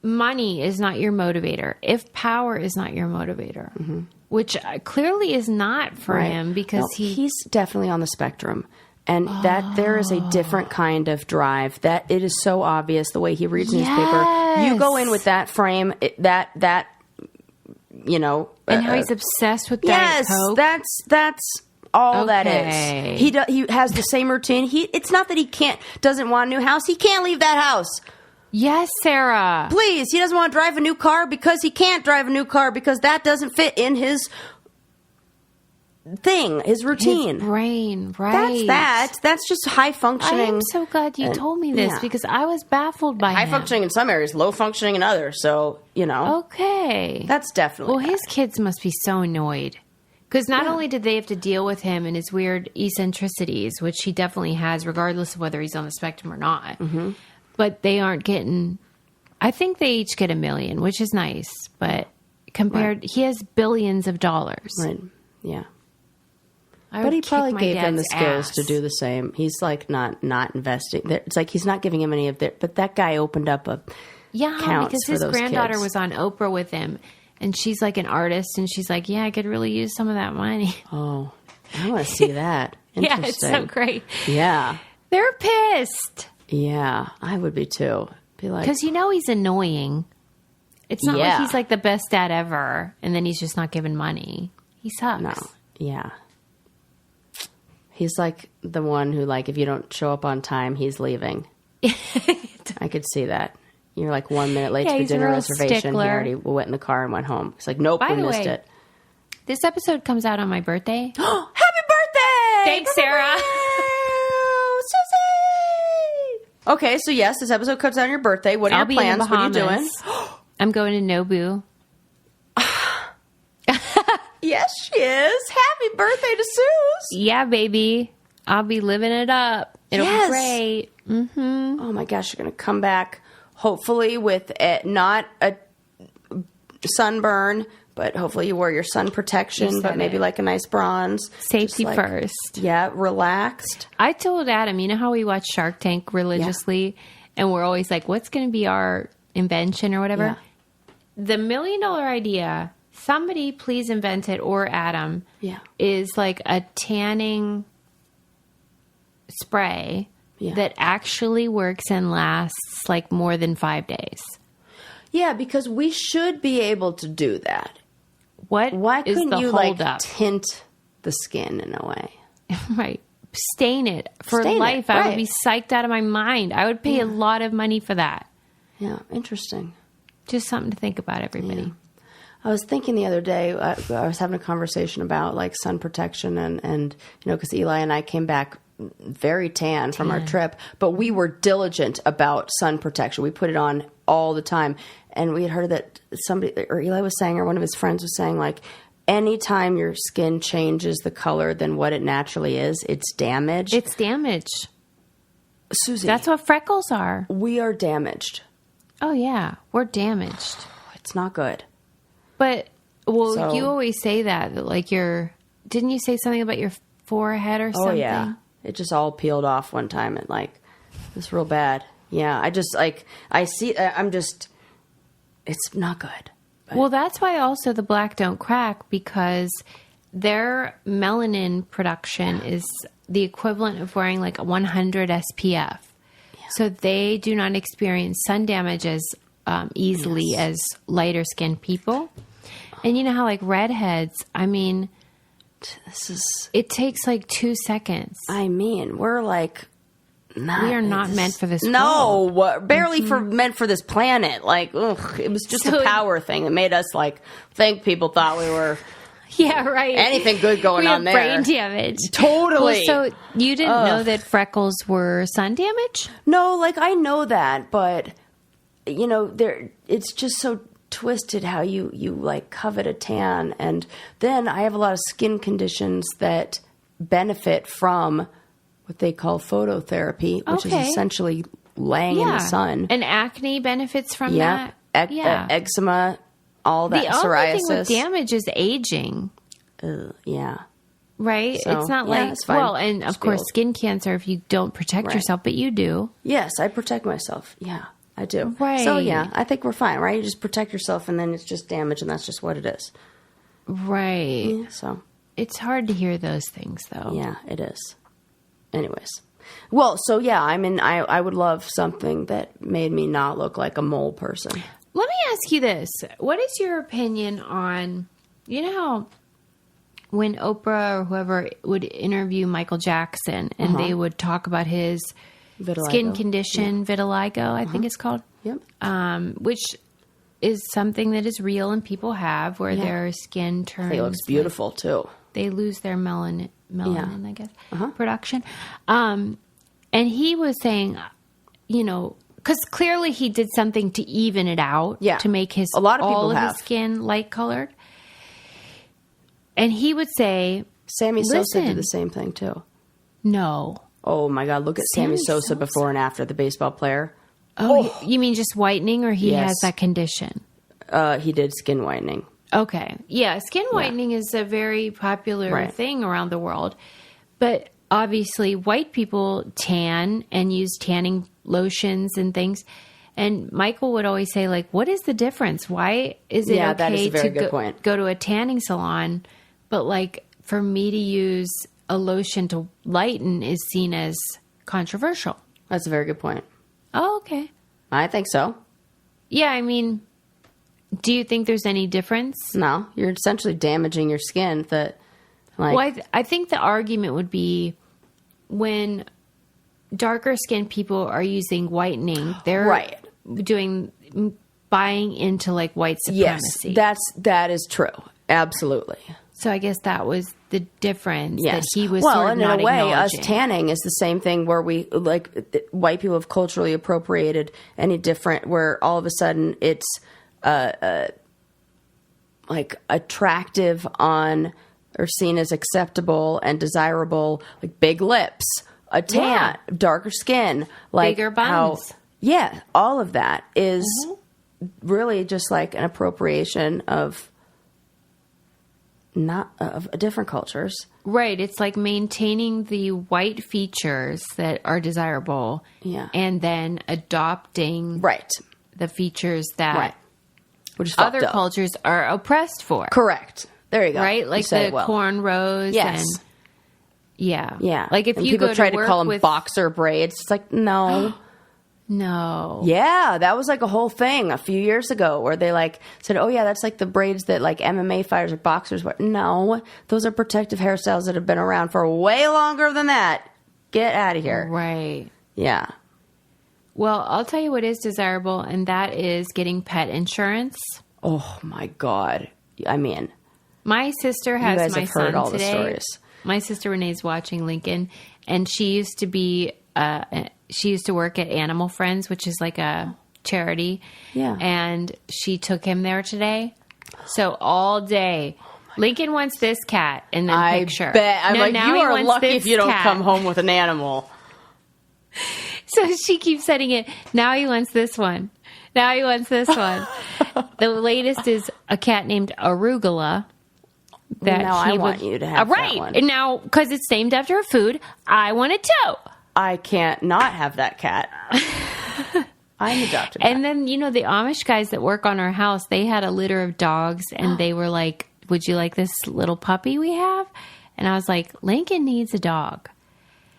money is not your motivator, if power is not your motivator, which clearly is not for him because he's definitely on the spectrum. And that there is a different kind of drive. That it is so obvious the way he reads newspaper. You go in with that frame, and how he's obsessed with Diet Coke. That's all that is. He has the same routine. It's not that he doesn't want a new house. He can't leave that house. Yes, Sarah. Please, he doesn't want to drive a new car because he can't drive a new car because that doesn't fit in his thing, his routine. His brain, right. That's just high functioning. I am so glad you told me this because I was baffled by high functioning in some areas, low functioning in others. So, Okay. That's definitely his kids must be so annoyed. Because not only did they have to deal with him and his weird eccentricities, which he definitely has regardless of whether he's on the spectrum or not, but they aren't getting... I think they each get $1 million, which is nice, but he has billions of dollars. Right, yeah. But he probably gave them the skills to do the same. He's like not investing. It's like he's not giving him any of their. But that guy opened up a because his granddaughter was on Oprah with him, and she's like an artist, and she's like, "Yeah, I could really use some of that money." Oh, I want to see that. Yeah, it's so great. Yeah. They're pissed. Yeah, I would be too. Be like, because he's annoying. It's not like he's like the best dad ever, and then he's just not giving money. He sucks. No. Yeah. He's like the one who, like, if you don't show up on time, he's leaving. I could see that. You're like 1 minute late to the dinner reservation. Stickler. He already went in the car and went home. He's like, nope, we missed it. This episode comes out on my birthday. Happy birthday! Thanks, Sarah. Susie! Okay, so yes, this episode comes out on your birthday. What are your plans? What are you doing? I'm going to Nobu. Yes, she is. Happy birthday to Suze. Yeah, baby. I'll be living it up. It'll be great. Mm-hmm. Oh, my gosh. You're going to come back, hopefully, with not a sunburn, but hopefully you wore your sun protection, but maybe like a nice bronze. Safety first. Yeah, relaxed. I told Adam, you know how we watch Shark Tank religiously, and we're always like, what's going to be our invention or whatever? Yeah. The $1 million idea, somebody please invent it, or Adam, is like a tanning spray that actually works and lasts like more than 5 days. Yeah, because we should be able to do that. Why couldn't you like tint the skin in a way? Right. Stain it for life. I would be psyched out of my mind. I would pay a lot of money for that. Yeah, interesting. Just something to think about, everybody. Yeah. I was thinking the other day, I was having a conversation about like sun protection and because Eli and I came back very tan from our trip, but we were diligent about sun protection. We put it on all the time. And we had heard that somebody, or Eli was saying, or one of his friends was saying, like, anytime your skin changes the color than what it naturally is, it's damaged. It's damaged. Susie. That's what freckles are. We are damaged. Oh, yeah. We're damaged. It's not good. But, you always say that like didn't you say something about your forehead or something? Oh, yeah. It just all peeled off one time and like, it was real bad. Yeah. I just like, it's not good. But. Well, that's why also the black don't crack, because their melanin production is the equivalent of wearing like a 100 SPF. Yeah. So they do not experience sun damage as easily as lighter skinned people. And you know how like redheads, I mean, it takes like 2 seconds. I mean, we're like... we are not meant for this world. No, barely meant for this planet. Like, ugh, it was just a power thing that made us like think people thought we were anything good going on there. Brain damage. Totally. Well, so you didn't know that freckles were sun damage? No, like I know that, but it's just so twisted how you like covet a tan, and then I have a lot of skin conditions that benefit from what they call phototherapy, which is essentially laying in the sun. And acne benefits from that. Eczema, all that, psoriasis. The only thing with damage is aging. Yeah. Right? So, it's not like... It's well, and of course, skin cancer if you don't protect yourself, but you do. Yes, I protect myself. Yeah, I do. Right. So, yeah, I think we're fine, right? You just protect yourself, and then it's just damage, and that's just what it is. Right. Yeah, so... It's hard to hear those things, though. Yeah, it is. Anyways. Well, so yeah, I mean, I would love something that made me not look like a mole person. Let me ask you this. What is your opinion on, you know how when Oprah or whoever would interview Michael Jackson and they would talk about his skin condition, vitiligo, I think it's called. Yep. Which is something that is real and people have, where their skin turns. It looks beautiful too. They lose their melanin, I guess, production. And he was saying, because clearly he did something to even it out, to make his all of his skin light colored. And he would say, Sammy Sosa did the same thing too. No. Oh my God! Look at Sammy Sosa before and after, the baseball player. Oh, you mean just whitening, or he has that condition? He did skin whitening. Okay. Yeah, skin whitening is a very popular thing around the world. But obviously, white people tan and use tanning lotions and things. And Michael would always say, like, what is the difference? Why is it okay to go to a tanning salon, but, like, for me to use a lotion to lighten is seen as controversial. That's a very good point. Oh, okay. I think so. Yeah, I mean, do you think there's any difference? No, you're essentially damaging your skin. Well, I think the argument would be when darker skinned people are using whitening, they're buying into like white supremacy. Yes, that is true. Absolutely. So I guess that was the difference that he was well, sort of and in not a way, us acknowledging. tanning is the same thing where we white people have culturally appropriated any different. Where all of a sudden it's like attractive on or seen as acceptable and desirable, like big lips, a tan, darker skin, like bigger buns. All of that is really just like an appropriation of different cultures. Right. It's like maintaining the white features that are desirable. Yeah. And then adopting the features that which is other cultures are oppressed for. Correct. There you go. Right? Like the cornrows. Yes. And yeah. Yeah. Like if and you people go try to to call them with boxer braids. It's like, no. No. Yeah, that was like a whole thing a few years ago where they like said, oh yeah, that's like the braids that like MMA fighters or boxers wear. No, those are protective hairstyles that have been around for way longer than that. Get out of here. Right. Yeah. Well, I'll tell you what is desirable, and that is getting pet insurance. Oh my God. I mean, my sister has you guys my have heard son all today. the stories. My sister Renee's watching Lincoln, and she used to work at Animal Friends, which is like a charity. Yeah. And she took him there today. So all day, Lincoln wants this cat in the picture. I bet. I'm like, now you are lucky if you don't cat. come home with an animal. So she keeps setting it. Now he wants this one. Now he wants this one. The latest is a cat named Arugula. I want you to have that one. And now, because it's named after a food, I want it too. I can't not have that cat. I'm adopted. And then, the Amish guys that work on our house, they had a litter of dogs, and they were like, would you like this little puppy we have? And I was like, Lincoln needs a dog.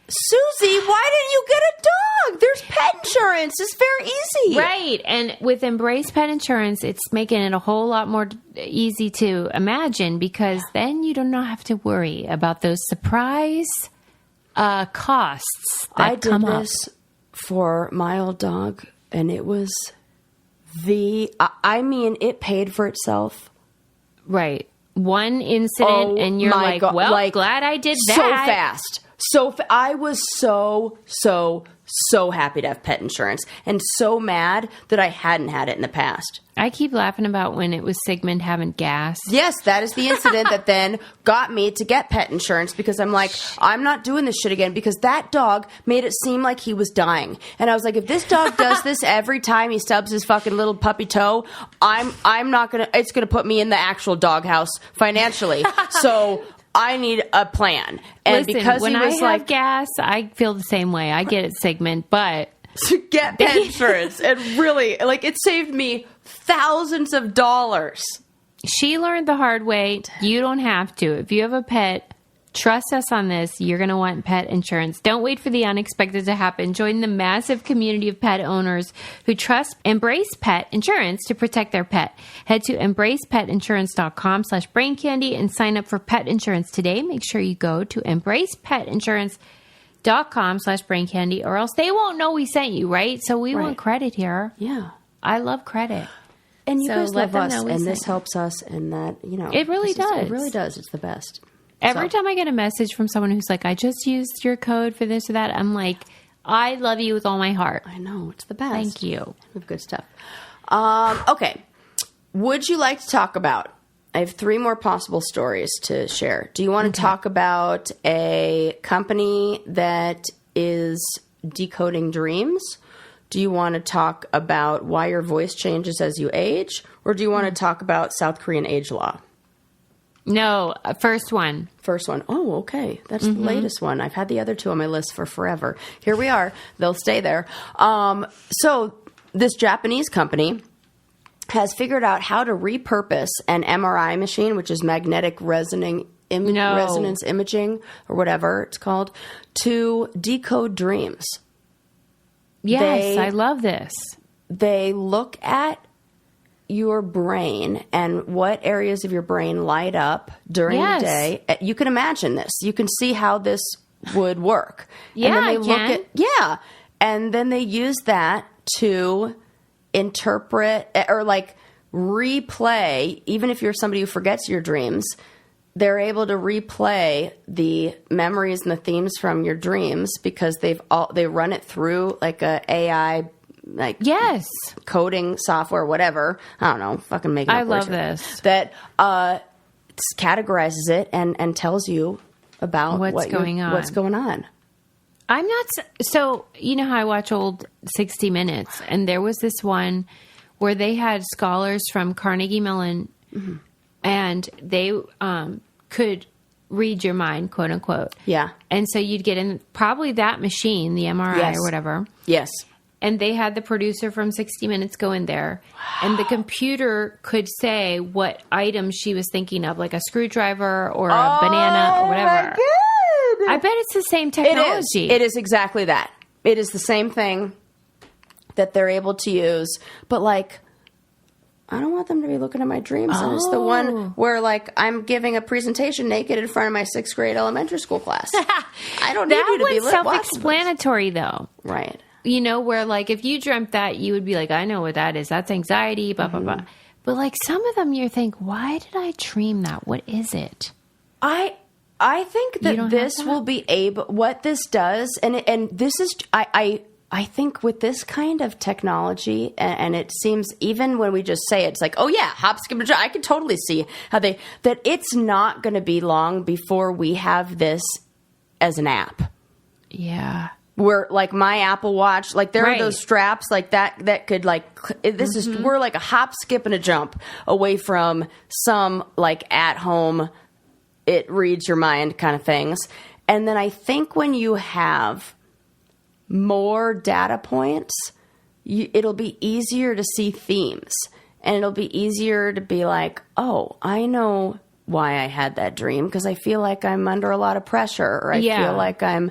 Susie, why didn't you get a dog? There's pet insurance. It's very easy. Right. And with Embrace Pet Insurance, it's making it a whole lot more easy to imagine, because then you do not have to worry about those surprise costs that come up. I did this for my old dog, and it was it paid for itself. Right. One incident, and you're like, God. Well, like, glad I did that. So fast. I was so happy to have pet insurance, and so mad that I hadn't had it in the past. I keep laughing about when it was Sigmund having gas. Yes, that is the incident that then got me to get pet insurance, because I'm like, I'm not doing this shit again, because that dog made it seem like he was dying. And I was like, if this dog does this every time he stubs his fucking little puppy toe, I'm not going to, it's going to put me in the actual doghouse financially. So I need a plan. And listen, because when he was I have gas, I feel the same way. I get it, Sigmund, but to get pet insurance, and really, like, it saved me thousands of dollars. She learned the hard way. You don't have to. If you have a pet, trust us on this. You're going to want pet insurance. Don't wait for the unexpected to happen. Join the massive community of pet owners who trust Embrace Pet Insurance to protect their pet. Head to embracepetinsurance.com/braincandy and sign up for pet insurance today. Make sure you go to embracepetinsurance.com/braincandy, or else they won't know we sent you, right? So we want credit here. Yeah. I love credit. And you guys love us, and this helps us, and that, it really does. It really does. It's the best. Every time I get a message from someone who's like, I just used your code for this or that, I'm like, I love you with all my heart. I know. It's the best. Thank you. We have good stuff. Okay. Would you like to talk about, I have 3 more possible stories to share. Do you want to talk about a company that is decoding dreams? Do you want to talk about why your voice changes as you age? Or do you want to talk about South Korean age law? No, first one. First one. Oh, okay. That's the latest one. I've had the other 2 on my list for forever. Here we are. They'll stay there. So this Japanese company has figured out how to repurpose an MRI machine, which is magnetic resonance resonance imaging or whatever it's called to decode dreams. Yes, I love this. They look at your brain and what areas of your brain light up during the day. You can imagine this. You can see how this would work. Yeah, and then they and then they use that to interpret or like replay. Even if you're somebody who forgets your dreams, they're able to replay the memories and the themes from your dreams because they run it through like a AI coding software, whatever. I don't know. Fucking make it up. I love this. That categorizes it and tells you about what's going on. I'm not so. You know how I watch old 60 Minutes, and there was this one where they had scholars from Carnegie Mellon, and they could read your mind, quote unquote. Yeah. And so you'd get in probably that machine, the MRI or whatever. Yes. And they had the producer from 60 Minutes go in there, and the computer could say what item she was thinking of, like a screwdriver or a banana or whatever. My God. I bet it's the same technology. It is exactly that. It is the same thing that they're able to use. But, like, I don't want them to be looking at my dreams. And it's the one where, like, I'm giving a presentation naked in front of my 6th grade elementary school class. I don't need you to be self-explanatory, though. Right. You know, where, like, if you dreamt that, you would be like, I know what that is. That's anxiety, blah, blah, blah. But, like, some of them you think, why did I dream that? What is it? I think that this will be able, what this does, and this is, I think with this kind of technology, and it seems, even when we just say it, it's like, oh yeah, hop, skip, and jump, I can totally see how that it's not going to be long before we have this as an app. Yeah. Where, like, my Apple Watch, like, there are those straps, like, that could, like, this is, we're like a hop, skip, and a jump away from some, like, at-home, it reads your mind kind of things. And then I think when you have more data points, it'll be easier to see themes. And it'll be easier to be like, oh, I know why I had that dream, because I feel like I'm under a lot of pressure, or I feel like I'm,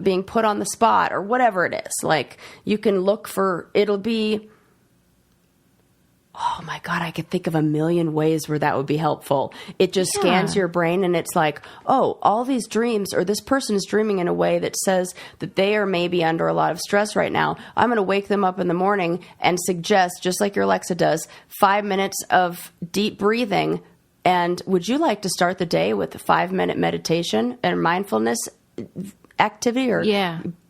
being put on the spot, or whatever it is. Like, you can look for, it'll be, oh my God, I could think of a million ways where that would be helpful. It just scans your brain, and it's like, oh, all these dreams, or this person is dreaming in a way that says that they are maybe under a lot of stress right now. I'm going to wake them up in the morning and suggest, just like your Alexa does, 5 minutes of deep breathing. And would you like to start the day with a 5-minute meditation and mindfulness activity? Or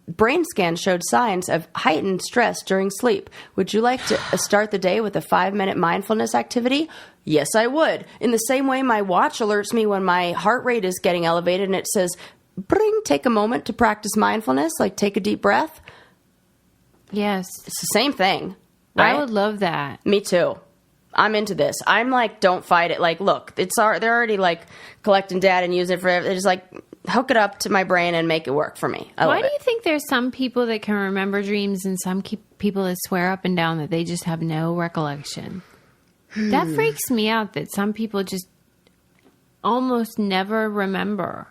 brain scan showed signs of heightened stress during sleep. Would you like to start the day with a 5-minute mindfulness activity? Yes, I would. In the same way, my watch alerts me when my heart rate is getting elevated, and it says, take a moment to practice mindfulness, like take a deep breath. Yes. It's the same thing, right? I would love that. Me too. I'm into this. I'm like, don't fight it. Like, look, they're already like collecting data and using it for, they're just like, hook it up to my brain and make it work for me. Why do you think there's some people that can remember dreams and some people that swear up and down that they just have no recollection? That freaks me out, that some people just almost never remember.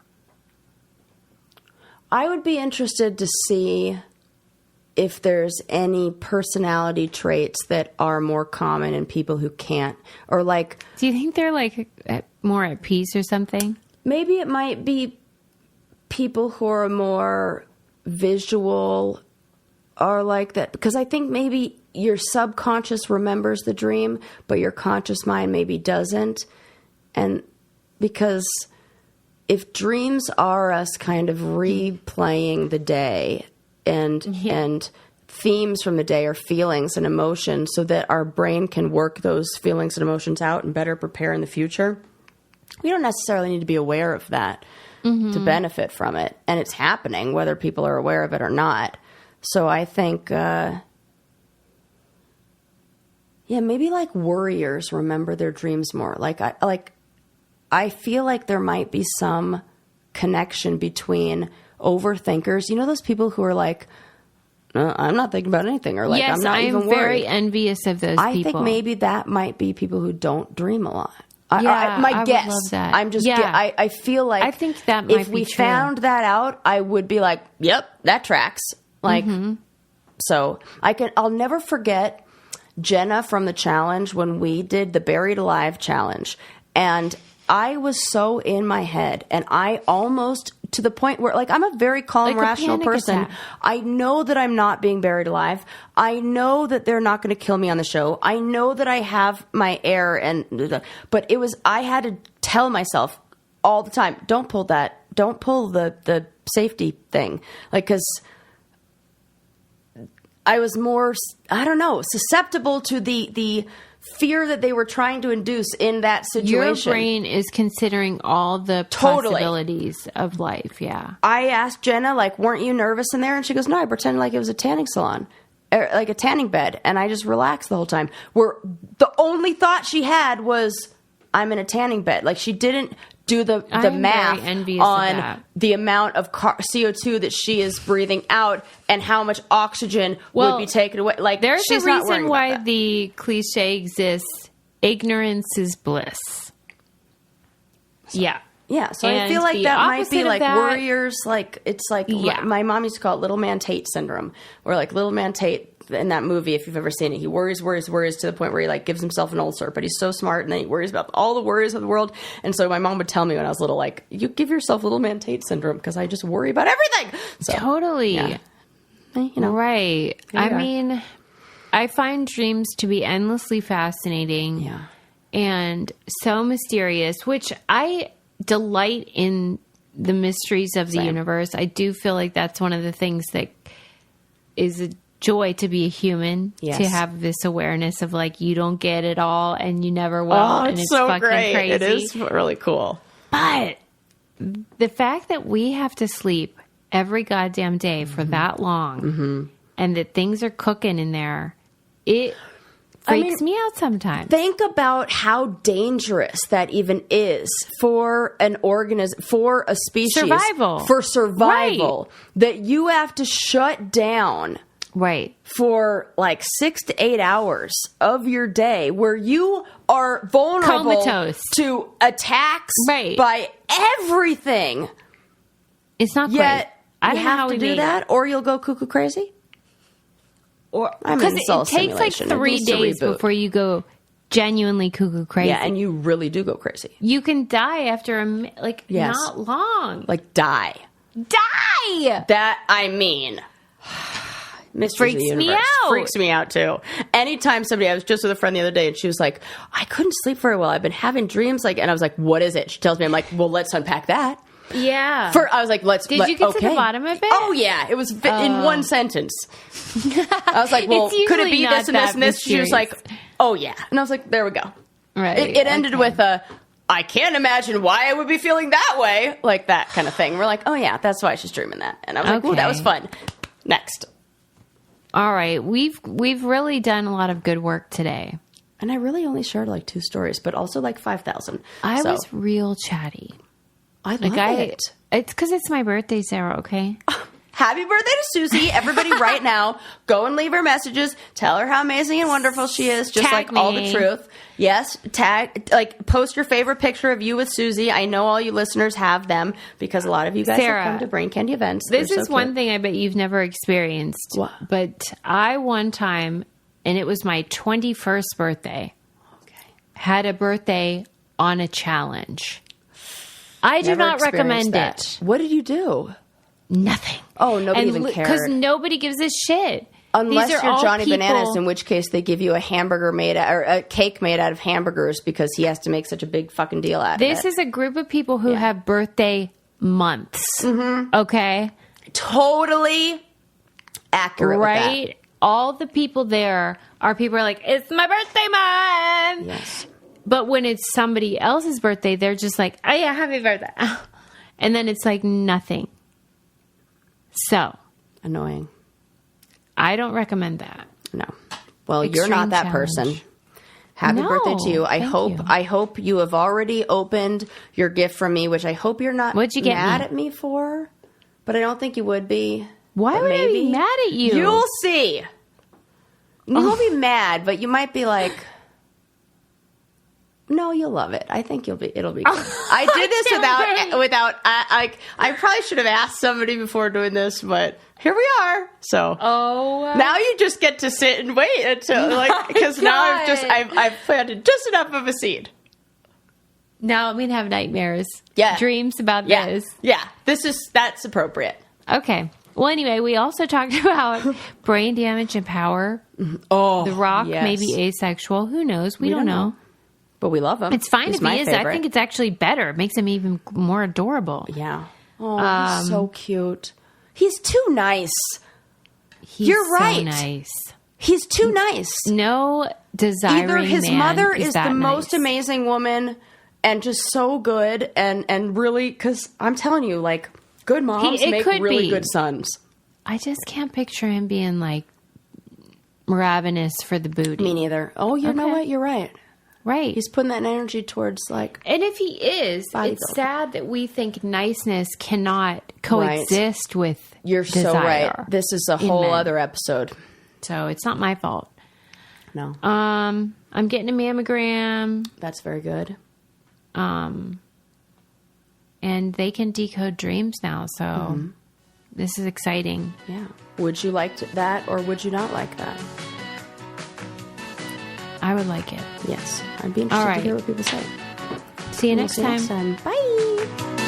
I would be interested to see if there's any personality traits that are more common in people who can't, or like... Do you think they're like more at peace or something? Maybe it might be people who are more visual are like that, because I think maybe your subconscious remembers the dream, but your conscious mind maybe doesn't. And because if dreams are us kind of replaying the day, and themes from the day are feelings and emotions, so that our brain can work those feelings and emotions out and better prepare in the future, we don't necessarily need to be aware of that to benefit from it. And it's happening, whether people are aware of it or not. So I think, maybe like worriers remember their dreams more. I feel like there might be some connection between overthinkers. You know those people who are like, I'm not thinking about anything, or like, yes, I'm not even worried. Very envious of those people. I think maybe that might be people who don't dream a lot. My guess. Would love that. I'm just. Yeah. I feel like I think that might if be we true. found that out, I would be like, "Yep, that tracks." Like, so I'll never forget Jenna from the challenge when we did the Buried Alive challenge, and I was so in my head, and I almost to the point where, like, I'm a very calm, rational person. Attack. I know that I'm not being buried alive. I know that they're not going to kill me on the show. I know that I have my air, but it was, I had to tell myself all the time, don't pull the safety thing. Like, cause I was more, I don't know, susceptible to the fear that they were trying to induce in that situation. Your brain is considering all the possibilities of life. Yeah. I asked Jenna, like, weren't you nervous in there? And she goes, no, I pretended like it was a tanning salon, or like a tanning bed. And I just relaxed the whole time. Where the only thought she had was, I'm in a tanning bed. Like, she didn't do the math on the amount of CO2 that she is breathing out and how much oxygen would be taken away. Like, there's she's a reason why the cliche exists: ignorance is bliss. So I feel like that might be like warriors. Like, it's like my mom used to call it Little Man Tate syndrome, where like Little Man Tate in that movie, if you've ever seen it, he worries to the point where he like gives himself an ulcer, but he's so smart, and then he worries about all the worries of the world. And so my mom would tell me when I was little, like, you give yourself Little Man Tate syndrome because I just worry about everything. So, totally. Yeah. Right. I mean, I find dreams to be endlessly fascinating. Yeah. And so mysterious, which I delight in the mysteries of the universe. I do feel like that's one of the things that is a joy to be a human, to have this awareness of like, you don't get it all and you never will. And it's so fucking great. crazy. It is really cool. But the fact that we have to sleep every goddamn day for that long and that things are cooking in there, it freaks me out sometimes. Think about how dangerous that even is for an organism, for a species. For survival. Right. That you have to shut down. Right. For like 6 to 8 hours of your day where you are vulnerable comatose to attacks by everything. It's not yet great. I don't you have to do that, or you'll go cuckoo crazy. Or because it takes like 3 days before you go genuinely cuckoo crazy. Yeah, and you really do go crazy. You can die after not long. Like die. That, I mean, mysteries of the universe. Freaks me out too. Anytime I was just with a friend the other day, and she was like, I couldn't sleep very well. I've been having dreams, like, and I was like, what is it? She tells me, I'm like, well, let's unpack that. Yeah. I was like, Did you get to the bottom of it? Oh yeah, it was in one sentence. I was like, well, could it be this and this and this? She was like, oh yeah, and I was like, there we go. Right. It ended with I can't imagine why I would be feeling that way, like that kind of thing. We're like, oh yeah, that's why she's dreaming that, and I was like, oh, that was fun. Next. All right, we've really done a lot of good work today. And I really only shared like 2 stories, but also like 5,000. I was real chatty. I love it. It's because it's my birthday, Sarah, okay? Happy birthday to Susie. Everybody right now, go and leave her messages. Tell her how amazing and wonderful she is. Just tag like me. All the truth. Yes, post your favorite picture of you with Susie. I know all you listeners have them because a lot of you guys have come to Brain Candy events. This is one thing I bet you've never experienced. What? But I one time, and it was my 21st birthday, had a birthday on a challenge. I do not recommend it. What did you do? Nothing. Oh, nobody even cared. Because nobody gives a shit. Unless you're Johnny Bananas, in which case they give you a cake made out of hamburgers because he has to make such a big fucking deal out of it. This is a group of people who have birthday months. Mm-hmm. Okay? Totally accurate right? With that. All the people there are people who are like, it's my birthday month. Yes. But when it's somebody else's birthday, they're just like, oh yeah, happy birthday. And then it's like nothing. So. Annoying. I don't recommend that. No. Well, you're not that person. Happy birthday to you. I hope you have already opened your gift from me, which I hope you're not mad at me for. But I don't think you would be. Why would I be mad at you? You'll see. You won't be mad, but you might be like, No, you'll love it. I think it'll be good. I did this without, I probably should have asked somebody before doing this, but here we are. So now you just get to sit and wait until, because now I've planted just enough of a seed. Now I'm going to have nightmares. Yeah. Dreams about this. Yeah. That's appropriate. Okay. Well, anyway, we also talked about brain damage and power. Oh, The Rock may be asexual. Who knows? We don't know. But we love him. It's fine if he is. I think it's actually better. It makes him even more adorable. Yeah. Oh, he's so cute. He's too nice. You're right. So nice. He's too nice. No desiring Either his man mother is the nice. most amazing woman and just so good and really, because I'm telling you, good moms make really good sons. I just can't picture him being ravenous for the booty. Me neither. Oh, you know what? You're right. Right. He's putting that energy towards And if he is, it's sad that we think niceness cannot coexist with You're desire. So right. This is a whole other episode. So it's not my fault. No. I'm getting a mammogram. That's very good. And they can decode dreams now, so this is exciting. Yeah. Would you like that or would you not like that? I would like it. Yes. I'd be interested to hear what people say. See you next time. Bye.